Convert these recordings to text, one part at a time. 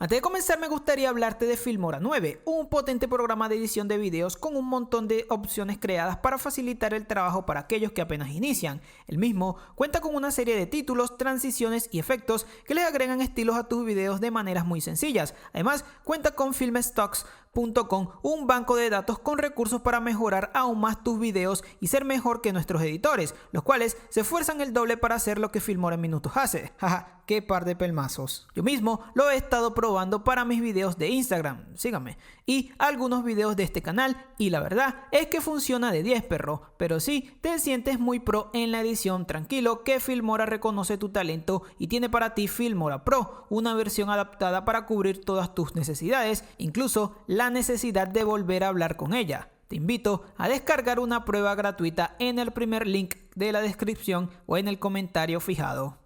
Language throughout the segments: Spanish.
Antes de comenzar me gustaría hablarte de Filmora 9, un potente programa de edición de videos con un montón de opciones creadas para facilitar el trabajo para aquellos que apenas inician. El mismo cuenta con una serie de títulos, transiciones y efectos que les agregan estilos a tus videos de maneras muy sencillas. Además, cuenta con filmstocks.com, un banco de datos con recursos para mejorar aún más tus videos y ser mejor que nuestros editores, los cuales se esfuerzan el doble para hacer lo que Filmora en minutos hace. Jaja, qué par de pelmazos. Yo mismo lo he estado probando para mis videos de Instagram, síganme, y algunos videos de este canal, y la verdad es que funciona de 10, perro. Pero si te sientes muy pro en la edición, tranquilo que Filmora reconoce tu talento y tiene para ti Filmora Pro, una versión adaptada para cubrir todas tus necesidades, incluso la necesidad de volver a hablar con ella. Te invito a descargar una prueba gratuita en el primer link de la descripción o en el comentario fijado.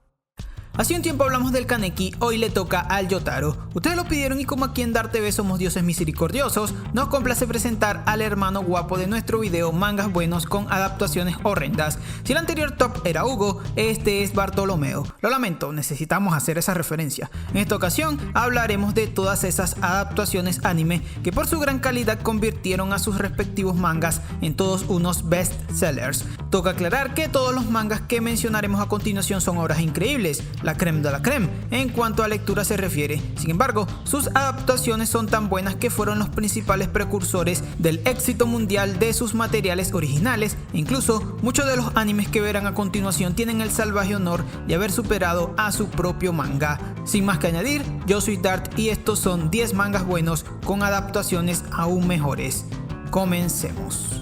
Hace un tiempo hablamos del Kaneki, hoy le toca al Yotaro. Ustedes lo pidieron y como aquí en Dart TV somos dioses misericordiosos, nos complace presentar al hermano guapo de nuestro video Mangas Buenos con adaptaciones horrendas. Si el anterior top era Hugo, este es Bartolomeo. Lo lamento, necesitamos hacer esa referencia. En esta ocasión hablaremos de todas esas adaptaciones anime que por su gran calidad convirtieron a sus respectivos mangas en todos unos best sellers. Toca aclarar que todos los mangas que mencionaremos a continuación son obras increíbles, la creme de la creme en cuanto a lectura se refiere. Sin embargo, sus adaptaciones son tan buenas que fueron los principales precursores del éxito mundial de sus materiales originales e incluso muchos de los animes que verán a continuación tienen el salvaje honor de haber superado a su propio manga. Sin más que añadir, yo soy Dart y estos son 10 mangas buenos con adaptaciones aún mejores. Comencemos.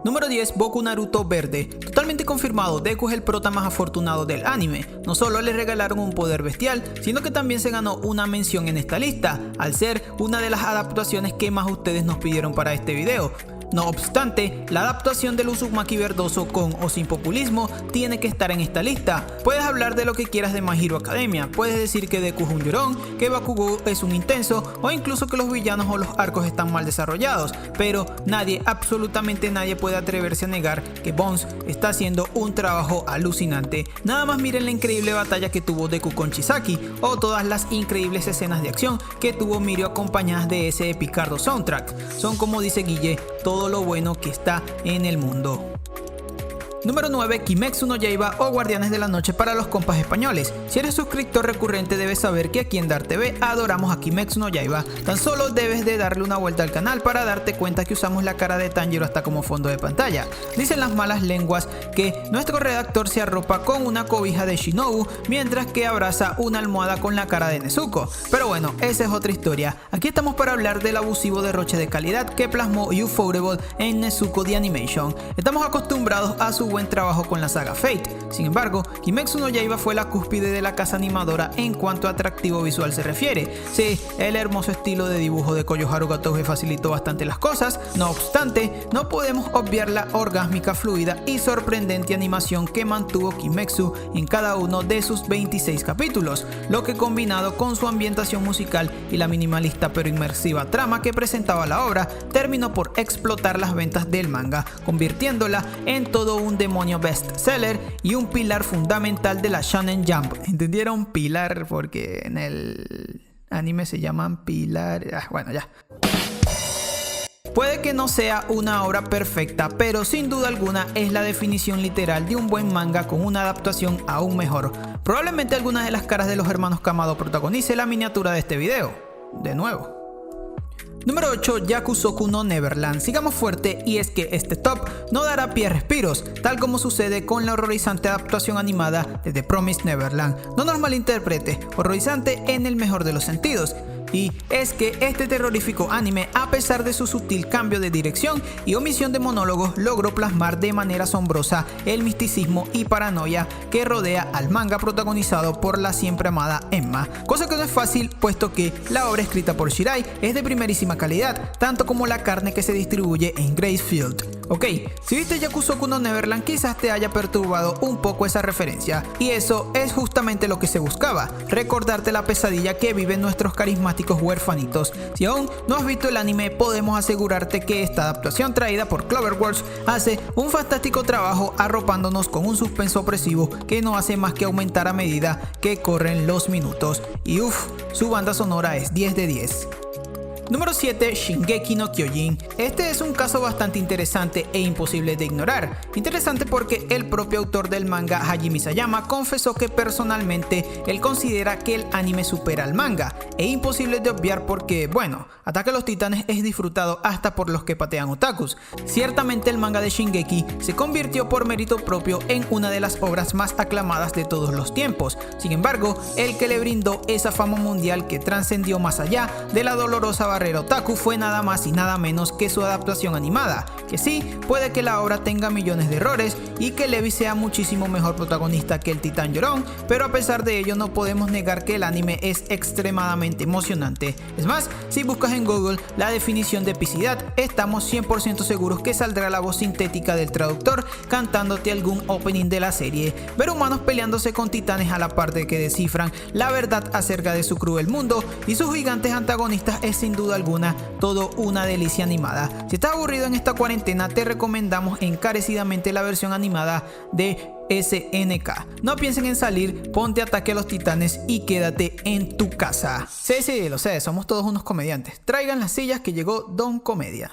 Número 10. Boku Naruto Verde. Totalmente confirmado, Deku es el prota más afortunado del anime. No solo le regalaron un poder bestial, sino que también se ganó una mención en esta lista, al ser una de las adaptaciones que más ustedes nos pidieron para este video. No obstante, la adaptación del Uzumaki verdoso con o sin populismo tiene que estar en esta lista. Puedes hablar de lo que quieras de My Hero Academia, puedes decir que Deku es un llorón, que Bakugou es un intenso o incluso que los villanos o los arcos están mal desarrollados, pero nadie, absolutamente nadie puede atreverse a negar que Bones está haciendo un trabajo alucinante. Nada más miren la increíble batalla que tuvo Deku con Chisaki o todas las increíbles escenas de acción que tuvo Mirio acompañadas de ese epicardo soundtrack. Son, como dice Guille, todo lo bueno que está en el mundo. Número 9. Kimetsu no Yaiba o Guardianes de la Noche para los compas españoles. Si eres suscriptor recurrente debes saber que aquí en Dart TV adoramos a Kimetsu no Yaiba. Tan solo debes de darle una vuelta al canal para darte cuenta que usamos la cara de Tanjiro hasta como fondo de pantalla. Dicen las malas lenguas que nuestro redactor se arropa con una cobija de Shinobu mientras que abraza una almohada con la cara de Nezuko. Pero bueno, esa es otra historia. Aquí estamos para hablar del abusivo derroche de calidad que plasmó Ufotable en Nezuko The Animation. Estamos acostumbrados a su buen trabajo con la saga Fate. Sin embargo, Kimetsu no Yaiba fue la cúspide de la casa animadora en cuanto a atractivo visual se refiere. Sí, el hermoso estilo de dibujo de Koyoharu Gatouge facilitó bastante las cosas. No obstante, no podemos obviar la orgásmica, fluida y sorprendente animación que mantuvo Kimetsu en cada uno de sus 26 capítulos, lo que combinado con su ambientación musical y la minimalista pero inmersiva trama que presentaba la obra, terminó por explotar las ventas del manga, convirtiéndola en todo un demonio bestseller y un pilar fundamental de la Shonen Jump. ¿Entendieron? Pilar, porque en el anime se llaman pilar. Bueno, ya. Puede que no sea una obra perfecta, pero sin duda alguna es la definición literal de un buen manga con una adaptación aún mejor. Probablemente algunas de las caras de los hermanos Kamado protagonice la miniatura de este video. De nuevo. Número 8. Yakusoku no Neverland. Sigamos fuerte y es que este top no dará pie a respiros, tal como sucede con la horrorizante adaptación animada de The Promised Neverland. No nos malinterprete, horrorizante en el mejor de los sentidos. Y es que este terrorífico anime, a pesar de su sutil cambio de dirección y omisión de monólogos, logró plasmar de manera asombrosa el misticismo y paranoia que rodea al manga protagonizado por la siempre amada Emma, cosa que no es fácil puesto que la obra escrita por Shirai es de primerísima calidad, tanto como la carne que se distribuye en Gracefield. Ok, si viste Yakusoku no Neverland quizás te haya perturbado un poco esa referencia, y eso es justamente lo que se buscaba, recordarte la pesadilla que viven nuestros carismáticos huérfanitos. Si aún no has visto el anime, podemos asegurarte que esta adaptación traída por Cloverworks hace un fantástico trabajo arropándonos con un suspenso opresivo que no hace más que aumentar a medida que corren los minutos, y uff, su banda sonora es 10 de 10. Número 7. Shingeki no Kyojin. Este es un caso bastante interesante e imposible de ignorar. Interesante porque el propio autor del manga, Hajime Isayama, confesó que personalmente él considera que el anime supera al manga, e imposible de obviar porque, bueno, Ataque a los Titanes es disfrutado hasta por los que patean otakus. Ciertamente el manga de Shingeki se convirtió por mérito propio en una de las obras más aclamadas de todos los tiempos. Sin embargo, el que le brindó esa fama mundial que trascendió más allá de la dolorosa barrera otaku fue nada más y nada menos que su adaptación animada, que sí, puede que la obra tenga millones de errores y que Levi sea muchísimo mejor protagonista que el titán llorón, pero a pesar de ello no podemos negar que el anime es extremadamente emocionante. Es más, si buscas en Google la definición de epicidad, estamos 100% seguros que saldrá la voz sintética del traductor cantándote algún opening de la serie. Ver humanos peleándose con titanes a la par de que descifran la verdad acerca de su cruel mundo y sus gigantes antagonistas es sin duda alguna todo una delicia animada. Si estás aburrido en esta cuarentena, te recomendamos encarecidamente la versión animada de SNK. No piensen en salir, ponte Ataque a los Titanes y quédate en tu casa. Sí, lo sé, somos todos unos comediantes. Traigan las sillas que llegó Don Comedia.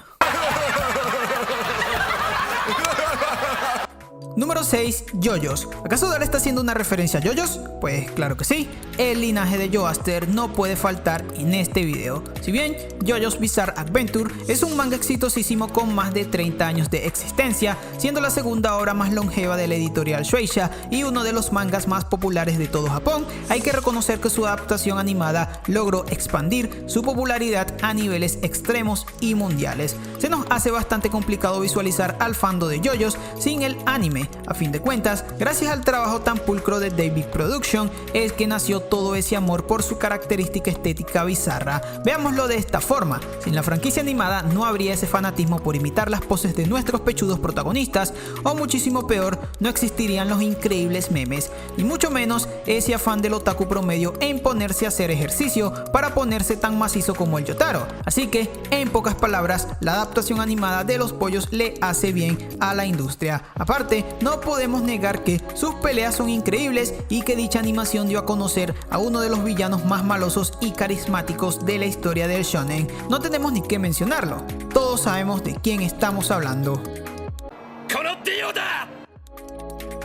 Número 6. JoJo's. ¿Acaso Dara está haciendo una referencia a JoJo's? Pues claro que sí. El linaje de Joestar no puede faltar en este video. Si bien JoJo's Bizarre Adventure es un manga exitosísimo con más de 30 años de existencia, siendo la segunda obra más longeva de la editorial Shueisha y uno de los mangas más populares de todo Japón, hay que reconocer que su adaptación animada logró expandir su popularidad a niveles extremos y mundiales. Se nos hace bastante complicado visualizar al fandom de JoJo's sin el anime. A fin de cuentas, gracias al trabajo tan pulcro de David Production es que nació todo ese amor por su característica estética bizarra. Veámoslo de esta forma: sin la franquicia animada no habría ese fanatismo por imitar las poses de nuestros pechudos protagonistas, o muchísimo peor, no existirían los increíbles memes, ni mucho menos ese afán del otaku promedio en ponerse a hacer ejercicio para ponerse tan macizo como el Yotaro. Así que, en pocas palabras, la adaptación animada de Los Pollos le hace bien a la industria. Aparte, no podemos negar que sus peleas son increíbles y que dicha animación dio a conocer a uno de los villanos más malosos y carismáticos de la historia del shonen. No tenemos ni que mencionarlo, todos sabemos de quién estamos hablando.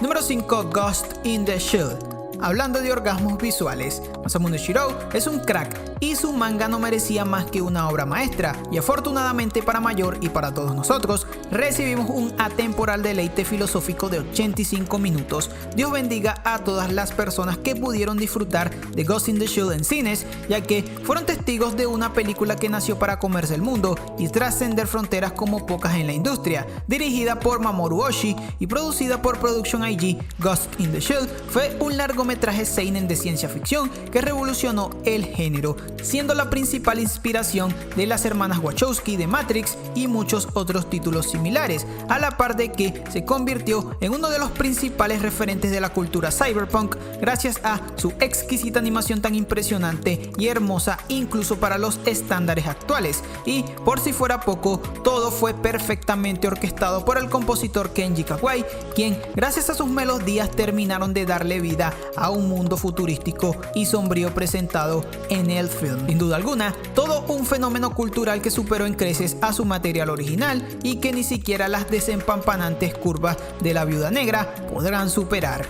Número 5. Ghost in the Shell. Hablando de orgasmos visuales, Masamune Shirow es un crack y su manga no merecía más que una obra maestra, y afortunadamente para Mayor y para todos nosotros recibimos un atemporal deleite filosófico de 85 minutos. Dios bendiga a todas las personas que pudieron disfrutar de Ghost in the Shell en cines, ya que fueron testigos de una película que nació para comerse el mundo y trascender fronteras como pocas en la industria. Dirigida por Mamoru Oshii y producida por Production IG, Ghost in the Shell fue un largometraje seinen de ciencia ficción que revolucionó el género, siendo la principal inspiración de las hermanas Wachowski de Matrix y muchos otros títulos similares, a la par de que se convirtió en uno de los principales referentes de la cultura cyberpunk gracias a su exquisita animación tan impresionante y hermosa incluso para los estándares actuales. Y por si fuera poco, todo fue perfectamente orquestado por el compositor Kenji Kawai, quien gracias a sus melodías terminaron de darle vida a un mundo futurístico y sombrío presentado en el film. Sin duda alguna, todo un fenómeno cultural que superó en creces a su material original y que ni siquiera las desempampanantes curvas de la Viuda Negra podrán superar.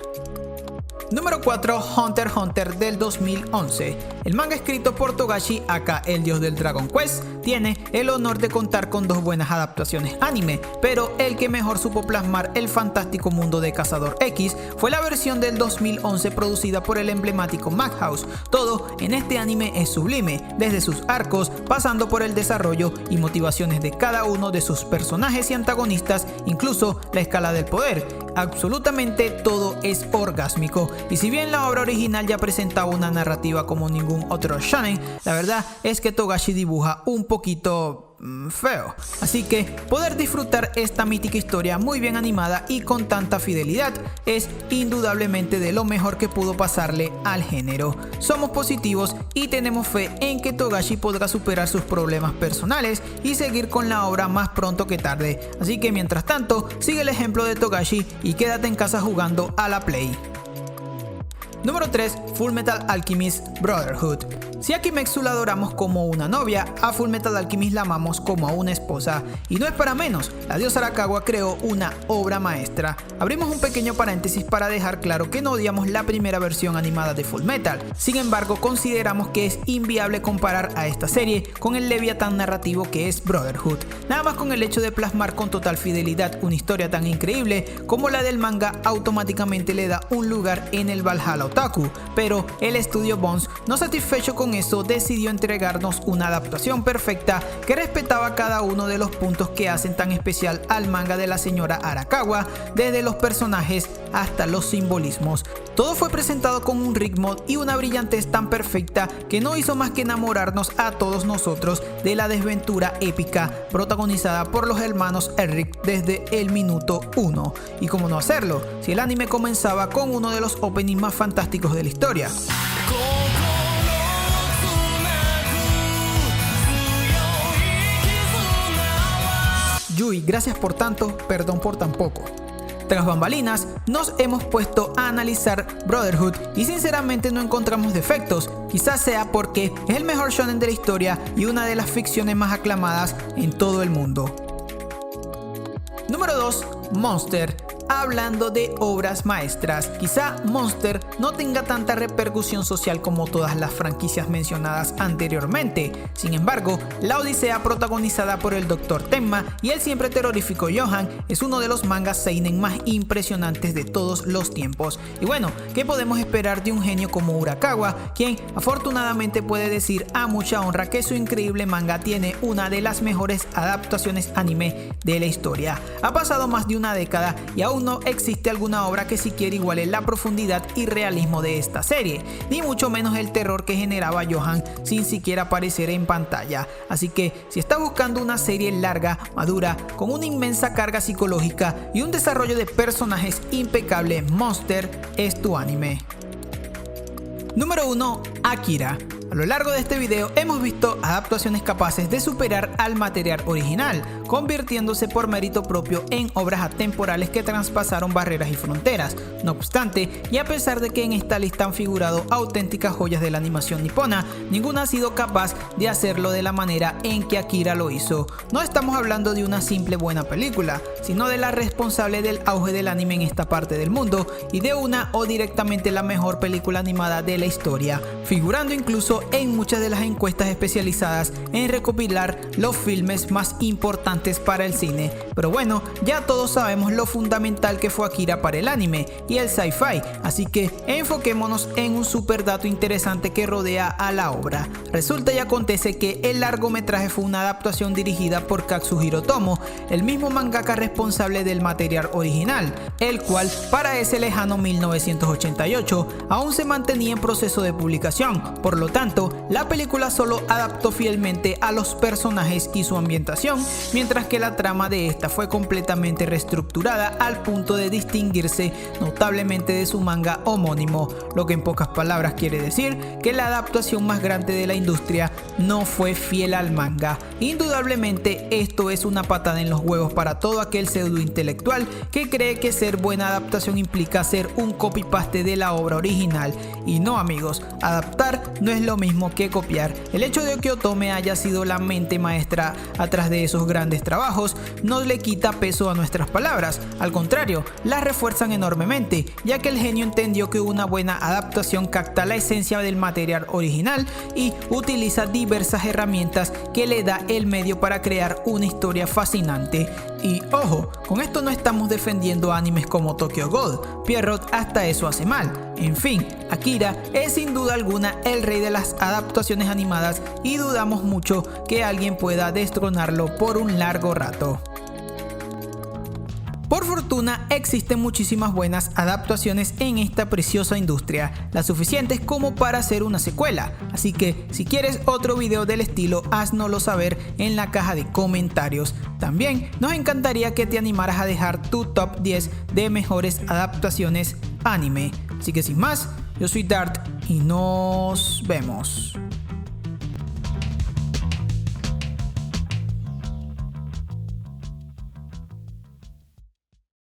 Número 4. Hunter x Hunter del 2011. El manga escrito por Togashi, aka el dios del Dragon Quest, tiene el honor de contar con dos buenas adaptaciones anime, pero el que mejor supo plasmar el fantástico mundo de Cazador X fue la versión del 2011 producida por el emblemático Madhouse. Todo en este anime es sublime, desde sus arcos, pasando por el desarrollo y motivaciones de cada uno de sus personajes y antagonistas, incluso la escala del poder. Absolutamente todo es orgásmico, y si bien la obra original ya presentaba una narrativa como ningún otro shonen, la verdad es que Togashi dibuja un poquito feo. Así que poder disfrutar esta mítica historia muy bien animada y con tanta fidelidad es indudablemente de lo mejor que pudo pasarle al género. Somos positivos y tenemos fe en que Togashi podrá superar sus problemas personales y seguir con la obra más pronto que tarde. Así que mientras tanto, sigue el ejemplo de Togashi y quédate en casa jugando a la Play. Número 3. Fullmetal Alchemist Brotherhood. Si a Kimetsu la adoramos como una novia, a Fullmetal Alchemist la amamos como a una esposa. Y no es para menos, la diosa Arakawa creó una obra maestra. Abrimos un pequeño paréntesis para dejar claro que no odiamos la primera versión animada de Fullmetal. Sin embargo, consideramos que es inviable comparar a esta serie con el leviatán narrativo que es Brotherhood. Nada más con el hecho de plasmar con total fidelidad una historia tan increíble como la del manga automáticamente le da un lugar en el Valhalla Otaku. Pero el estudio Bones, no satisfecho con eso, decidió entregarnos una adaptación perfecta que respetaba cada uno de los puntos que hacen tan especial al manga de la señora Arakawa, desde los personajes hasta los simbolismos. Todo fue presentado con un ritmo y una brillantez tan perfecta que no hizo más que enamorarnos a todos nosotros de la desventura épica protagonizada por los hermanos Elric desde el minuto 1. Y cómo no hacerlo, si el anime comenzaba con uno de los openings más fantásticos de la historia. Yui, gracias por tanto, perdón por tan poco. Tras bambalinas, nos hemos puesto a analizar Brotherhood y sinceramente no encontramos defectos. Quizás sea porque es el mejor shonen de la historia y una de las ficciones más aclamadas en todo el mundo. Número 2. Monster. Hablando de obras maestras, quizá Monster no tenga tanta repercusión social como todas las franquicias mencionadas anteriormente. Sin embargo, la odisea protagonizada por el Dr. Tenma y el siempre terrorífico Johan es uno de los mangas seinen más impresionantes de todos los tiempos. Y bueno, ¿qué podemos esperar de un genio como Arakawa, quien afortunadamente puede decir a mucha honra que su increíble manga tiene una de las mejores adaptaciones anime de la historia? Ha pasado más de una década y aún no existe alguna obra que siquiera iguale la profundidad y realismo de esta serie, ni mucho menos el terror que generaba Johan sin siquiera aparecer en pantalla. Así que si estás buscando una serie larga, madura, con una inmensa carga psicológica y un desarrollo de personajes impecable, Monster es tu anime. Número 1. Akira. A lo largo de este video hemos visto adaptaciones capaces de superar al material original, convirtiéndose por mérito propio en obras atemporales que traspasaron barreras y fronteras. No obstante, y a pesar de que en esta lista han figurado auténticas joyas de la animación nipona, ninguna ha sido capaz de hacerlo de la manera en que Akira lo hizo. No estamos hablando de una simple buena película, sino de la responsable del auge del anime en esta parte del mundo y de una o directamente la mejor película animada de la historia, figurando incluso en muchas de las encuestas especializadas en recopilar los filmes más importantes para el cine. Pero bueno, ya todos sabemos lo fundamental que fue Akira para el anime y el sci-fi, así que enfoquémonos en un super dato interesante que rodea a la obra. Resulta y acontece que el largometraje fue una adaptación dirigida por Katsuhiro Tomo, el mismo mangaka responsable del material original, el cual para ese lejano 1988 aún se mantenía en proceso de publicación. Por lo tanto, la película solo adaptó fielmente a los personajes y su ambientación, mientras que la trama de esta fue completamente reestructurada al punto de distinguirse notablemente de su manga homónimo, lo que en pocas palabras quiere decir que la adaptación más grande de la industria no fue fiel al manga. Indudablemente esto es una patada en los huevos para todo aquel pseudo intelectual que cree que ser buena adaptación implica hacer un copy-paste de la obra original. Y no, amigos, adaptar no es lo mismo que copiar. El hecho de que Otome haya sido la mente maestra atrás de esos grandes trabajos no le quita peso a nuestras palabras, al contrario, las refuerzan enormemente, ya que el genio entendió que una buena adaptación capta la esencia del material original y utiliza diversas herramientas que le da el medio para crear una historia fascinante. Y ojo, con esto no estamos defendiendo animes como Tokyo Ghoul, Pierrot hasta eso hace mal. En fin, Akira es sin duda alguna el rey de las adaptaciones animadas y dudamos mucho que alguien pueda destronarlo por un largo rato. Por fortuna, fortuna existen muchísimas buenas adaptaciones en esta preciosa industria, las suficientes como para hacer una secuela, así que si quieres otro video del estilo, háznoslo saber en la caja de comentarios. También nos encantaría que te animaras a dejar tu top 10 de mejores adaptaciones anime. Así que sin más, yo soy Dart y nos vemos.